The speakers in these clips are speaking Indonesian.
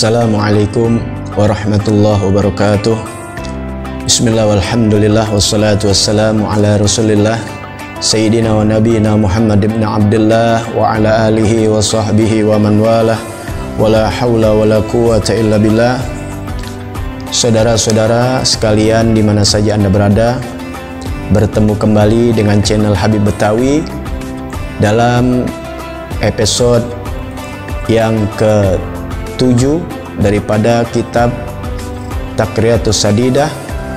Assalamualaikum warahmatullahi wabarakatuh. Bismillah walhamdulillah wassalatu wassalamu ala rasulillah Sayyidina wa nabiyina Muhammad ibn Abdullah wa ala alihi wa sahbihi wa man walah wa la hawla wa la quwata illa billah. Saudara-saudara sekalian di mana saja Anda berada, bertemu kembali dengan channel Habib Betawi dalam episode yang ke-7 daripada kitab Taqriyatus Sadidah,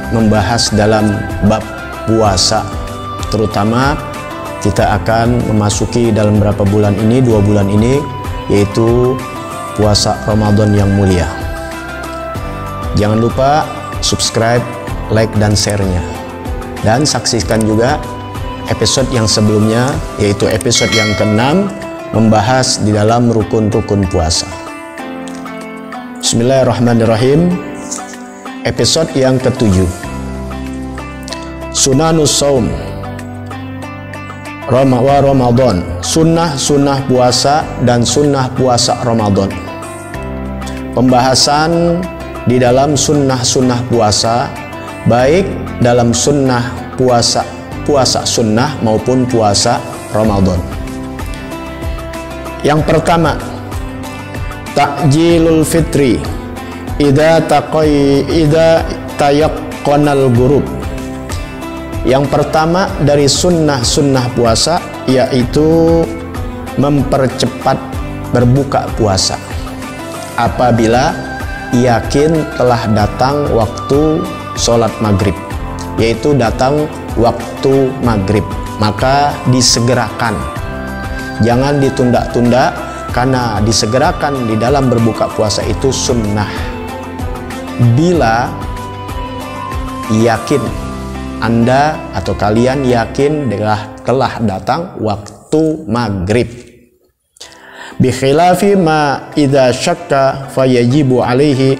membahas dalam bab puasa. Terutama kita akan memasuki dalam berapa bulan ini, 2 bulan ini, yaitu puasa Ramadan yang mulia. Jangan lupa subscribe, like, dan share-nya. Dan saksikan juga episode yang sebelumnya, yaitu episode yang ke-6, membahas di dalam rukun-rukun puasa. Bismillahirrahmanirrahim. Episode yang ke-7, Sunanus Saum wa Ramadan, sunnah puasa dan sunnah puasa Ramadan. Pembahasan di dalam sunnah puasa, baik dalam sunnah puasa sunnah maupun puasa Ramadan. Yang pertama, Ta'jilul fitri idza tayaqqanal ghurub. Yang pertama dari sunnah puasa yaitu mempercepat berbuka puasa apabila yakin telah datang waktu sholat maghrib, yaitu datang waktu maghrib, maka disegerakan, jangan ditunda-tunda, karena disegerakan di dalam berbuka puasa itu sunnah. Bila yakin Anda atau kalian yakin telah datang waktu maghrib. Bi khilafi ma idza syakka fayajibu alaihi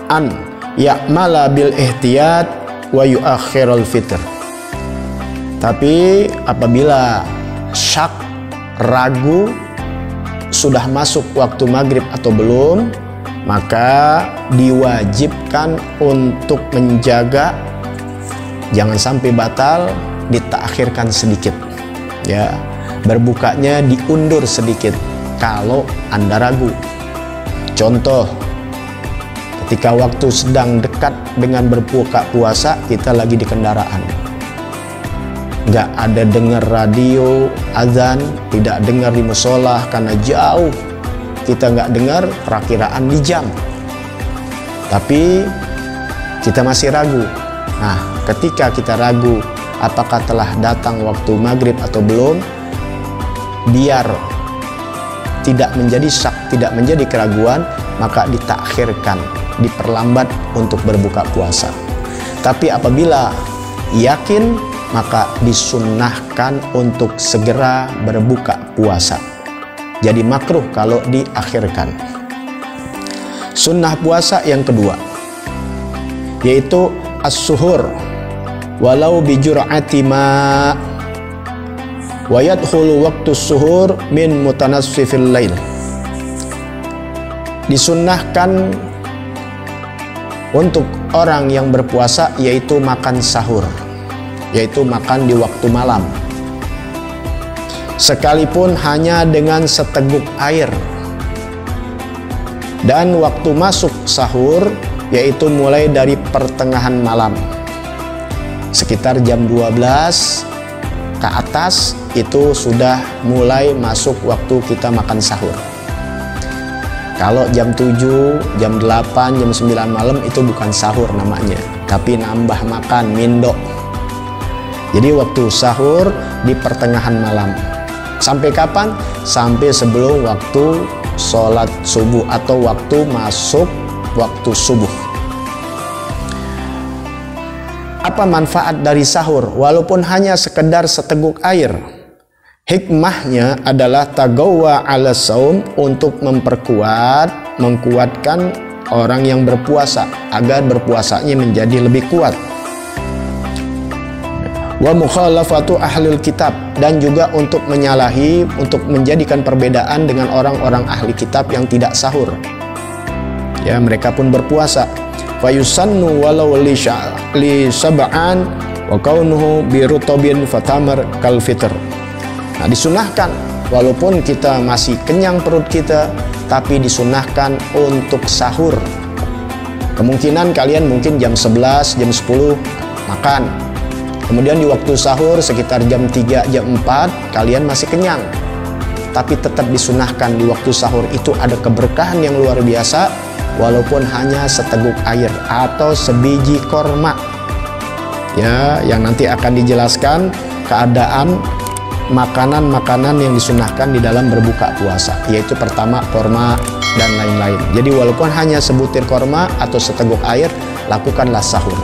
an ya'mala bil ihtiyat wa yuakhirul fitr. Tapi apabila syak, ragu sudah masuk waktu maghrib atau belum, maka diwajibkan untuk menjaga jangan sampai batal, ditakhirkan sedikit, ya, berbukanya diundur sedikit kalau Anda ragu. Contoh, ketika waktu sedang dekat dengan berbuka puasa, kita lagi di kendaraan, nggak ada dengar radio azan, tidak dengar di musola karena jauh, kita nggak dengar perakiraan di jam, tapi kita masih ragu. Nah, ketika kita ragu apakah telah datang waktu maghrib atau belum, biar tidak menjadi syak, tidak menjadi keraguan, maka ditakhirkan, diperlambat untuk berbuka puasa. Tapi apabila yakin, maka disunnahkan untuk segera berbuka puasa. Jadi makruh kalau diakhirkan. Sunnah puasa yang kedua yaitu as-suhur walau bi jur'ati ma wa yadkhulu waqtu suhur min mutanassifil lail. Disunnahkan untuk orang yang berpuasa yaitu makan sahur, yaitu makan di waktu malam, sekalipun hanya dengan seteguk air. Dan waktu masuk sahur yaitu mulai dari pertengahan malam, sekitar jam 12 ke atas itu sudah mulai masuk waktu kita makan sahur. Kalau jam 7, jam 8, jam 9 malam itu bukan sahur namanya, tapi nambah makan, mindo. Jadi waktu sahur di pertengahan malam. Sampai kapan? Sampai sebelum waktu sholat subuh atau waktu masuk waktu subuh. Apa manfaat dari sahur? Walaupun hanya sekedar seteguk air. Hikmahnya adalah tagawwa ala saum, untuk mengkuatkan orang yang berpuasa agar berpuasanya menjadi lebih kuat. Wa mukhalafatu ahlul kitab, dan juga untuk menyalahi, untuk menjadikan perbedaan dengan orang-orang ahli kitab yang tidak sahur. Ya, mereka pun berpuasa. Fayusannu walau li sab'an wa kaunuhu bi rutubin fatamar kal fitr. Nah, disunahkan walaupun kita masih kenyang perut kita, tapi disunahkan untuk sahur. Kemungkinan kalian mungkin jam 11, jam 10 makan. Kemudian di waktu sahur sekitar jam 3, jam 4 kalian masih kenyang. Tapi tetap disunahkan di waktu sahur itu ada keberkahan yang luar biasa, walaupun hanya seteguk air atau sebiji korma. Ya, yang nanti akan dijelaskan keadaan makanan-makanan yang disunahkan di dalam berbuka puasa, yaitu pertama korma dan lain-lain. Jadi walaupun hanya sebutir korma atau seteguk air, lakukanlah sahur.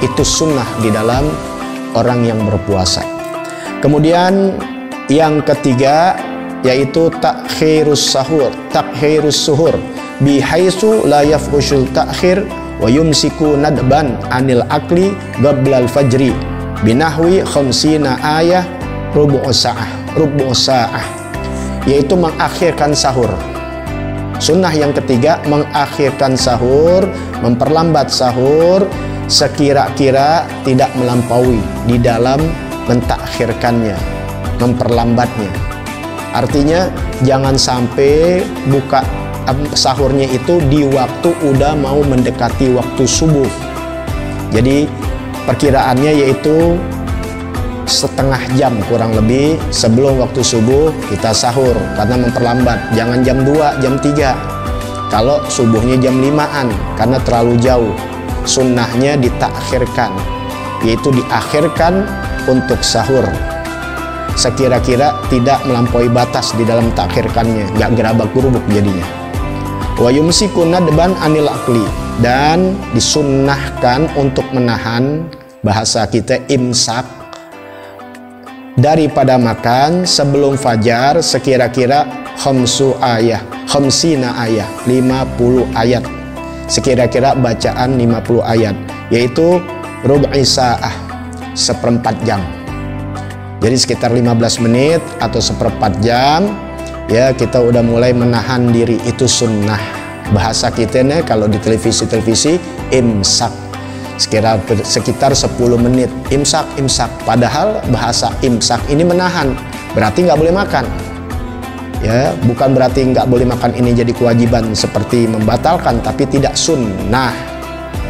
Itu sunnah di dalam orang yang berpuasa. Kemudian yang ketiga yaitu takhirus suhur bihaitsu la yafhushul takhir wa yumsiku nadban anil akli qablal fajri binahwi khamsina ayah rubu' sa'ah, yaitu mengakhirkan sahur. Sunnah yang ketiga mengakhirkan sahur, memperlambat sahur sekira-kira tidak melampaui di dalam mentakhirkannya, memperlambatnya. Artinya jangan sampai buka sahurnya itu di waktu udah mau mendekati waktu subuh. Jadi perkiraannya yaitu setengah jam kurang lebih sebelum waktu subuh kita sahur, karena memperlambat. Jangan jam 2, jam 3 kalau subuhnya jam 5-an, karena terlalu jauh. Sunnahnya ditakhirkan, yaitu diakhirkan untuk sahur sekira-kira tidak melampaui batas di dalam takhirkannya, nggak gerabak gerubuk jadinya. Wa yumsiku nadban anil akli, dan disunnahkan untuk menahan, bahasa kita imsak, daripada makan sebelum fajar sekira-kira khamsina ayah 50 ayat, sekira-kira bacaan 50 ayat, yaitu rub'i sa'ah, seperempat jam. Jadi sekitar 15 menit atau seperempat jam ya kita udah mulai menahan diri. Itu sunnah. Bahasa kita nih kalau di televisi imsak, sekitar 10 menit imsak. Padahal bahasa imsak ini menahan, berarti nggak boleh makan. Ya, bukan berarti nggak boleh makan ini jadi kewajiban seperti membatalkan, tapi tidak sunnah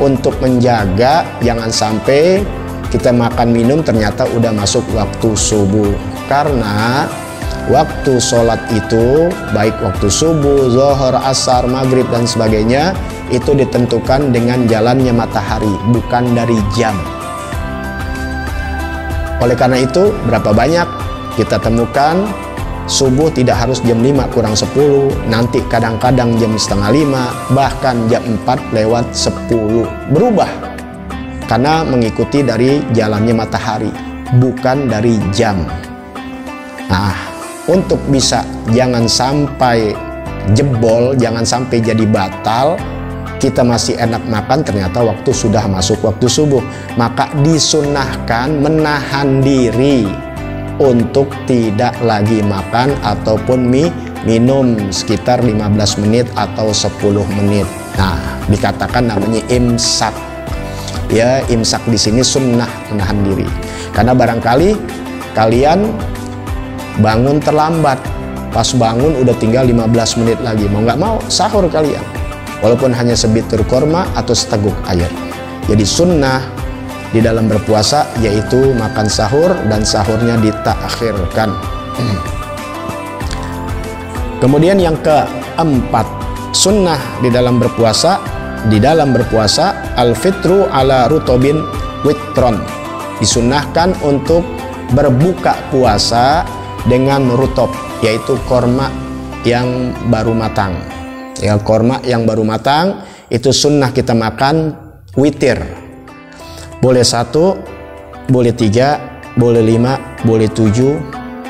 untuk menjaga jangan sampai kita makan minum ternyata udah masuk waktu subuh. Karena waktu sholat itu baik waktu subuh, zuhur, asar, maghrib dan sebagainya itu ditentukan dengan jalannya matahari, bukan dari jam. Oleh karena itu berapa banyak kita temukan subuh tidak harus jam 5 kurang 10, nanti kadang-kadang jam setengah 5, bahkan jam 4 lewat 10 berubah karena mengikuti dari jalannya matahari, bukan dari jam. Nah, untuk bisa jangan sampai jebol, jangan sampai jadi batal, kita masih enak makan ternyata waktu sudah masuk waktu subuh, maka disunahkan menahan diri untuk tidak lagi makan ataupun minum sekitar 15 menit atau 10 menit. Nah, dikatakan namanya imsak. Ya, imsak di sini sunnah menahan diri. Karena barangkali kalian bangun terlambat, pas bangun udah tinggal 15 menit lagi, mau nggak mau sahur kalian, walaupun hanya sebitur korma atau seteguk air. Jadi sunnah di dalam berpuasa yaitu makan sahur dan sahurnya ditakhirkan. Kemudian yang keempat, sunnah di dalam berpuasa al-fitru ala rutobin witron, disunnahkan untuk berbuka puasa dengan rutob, yaitu korma yang baru matang. Ya, korma yang baru matang itu sunnah kita makan witir. Boleh 1, boleh 3, boleh 5, boleh 7,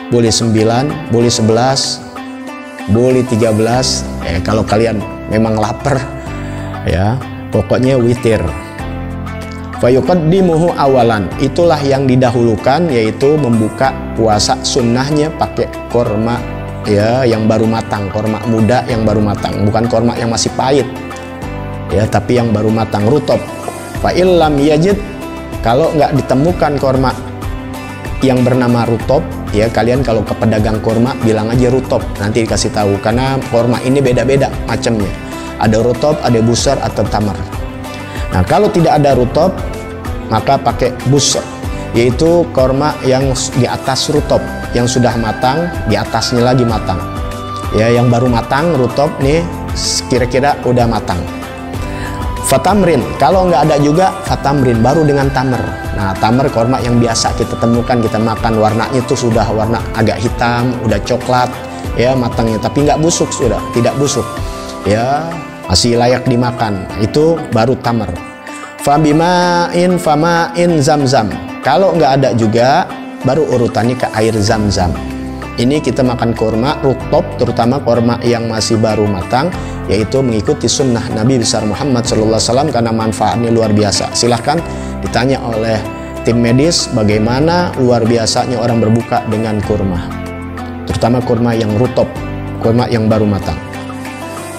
boleh 9, boleh 11, boleh 13. Kalau kalian memang lapar, ya pokoknya witir. Fayuqaddimuhu awalan, itulah yang didahulukan, yaitu membuka puasa sunnahnya pakai korma ya yang baru matang, korma muda yang baru matang, bukan korma yang masih pahit. ya, tapi yang baru matang, rutop. Fa illam yajid, kalau nggak ditemukan korma yang bernama rutop, ya kalian kalau ke pedagang korma bilang aja rutop, nanti dikasih tahu, karena korma ini beda-beda macamnya, ada rutop, ada busar atau tamar. Nah kalau tidak ada rutop maka pakai busar, yaitu korma yang di atas rutop, yang sudah matang di atasnya lagi matang, ya yang baru matang rutop nih kira-kira udah matang. Fatamrin, kalau nggak ada juga fatamrin, baru dengan tamer. Nah tamer korma yang biasa kita temukan, kita makan, warnanya itu sudah warna agak hitam, udah coklat ya matangnya, tapi nggak busuk, sudah tidak busuk ya, masih layak dimakan, itu baru tamer. Fabima'in fama'in zamzam, kalau nggak ada juga baru urutannya ke air zam-zam. Ini kita makan korma rutop, terutama korma yang masih baru matang, yaitu mengikuti sunnah Nabi besar Muhammad SAW, karena manfaatnya luar biasa. Silahkan ditanya oleh tim medis bagaimana luar biasanya orang berbuka dengan kurma, terutama kurma yang rutop, kurma yang baru matang.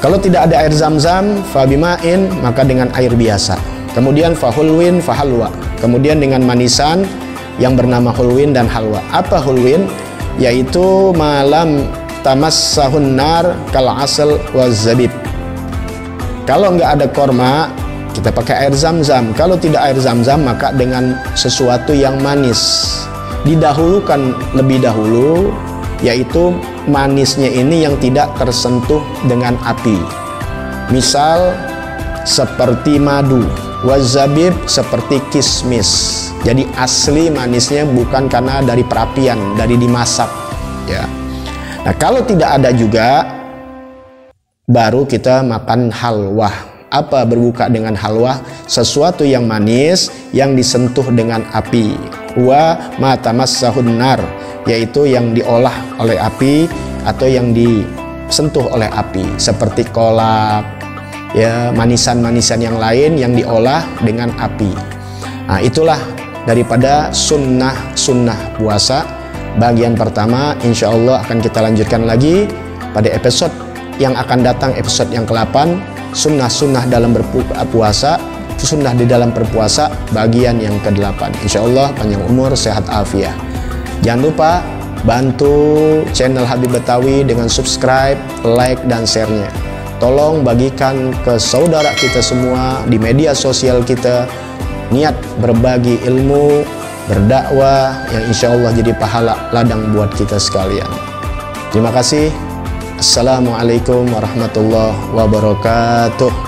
Kalau tidak ada air zam-zam, fabima'in, maka dengan air biasa. Kemudian fahulwin fahalwa, kemudian dengan manisan yang bernama hulwin dan halwa. Apa hulwin? Yaitu malam tamassahun nar kal asal wazabib. Kalau nggak ada korma, kita pakai air zam-zam. Kalau tidak air zam-zam, maka dengan sesuatu yang manis. Didahulukan lebih dahulu, yaitu manisnya ini yang tidak tersentuh dengan api. Misal seperti madu, wazabib seperti kismis. Jadi asli manisnya bukan karena dari perapian, dari dimasak ya. Nah kalau tidak ada juga, baru kita makan halwah. Apa berbuka dengan halwah? Sesuatu yang manis yang disentuh dengan api. Wa ma tamassahun nar, yaitu yang diolah oleh api atau yang disentuh oleh api, seperti kolak ya, manisan-manisan yang lain yang diolah dengan api. Nah itulah daripada sunnah puasa bagian pertama. Insya Allah akan kita lanjutkan lagi pada episode yang akan datang, episode yang ke-8, sunnah dalam berpuasa, sunnah di dalam berpuasa bagian yang ke-8. Insya Allah panjang umur, sehat afiat. Jangan lupa bantu channel Habib Betawi dengan subscribe, like, dan share-nya. Tolong bagikan ke saudara kita semua di media sosial kita. Niat berbagi ilmu, berdakwah yang insya Allah jadi pahala ladang buat kita sekalian. Terima kasih. Assalamualaikum warahmatullahi wabarakatuh.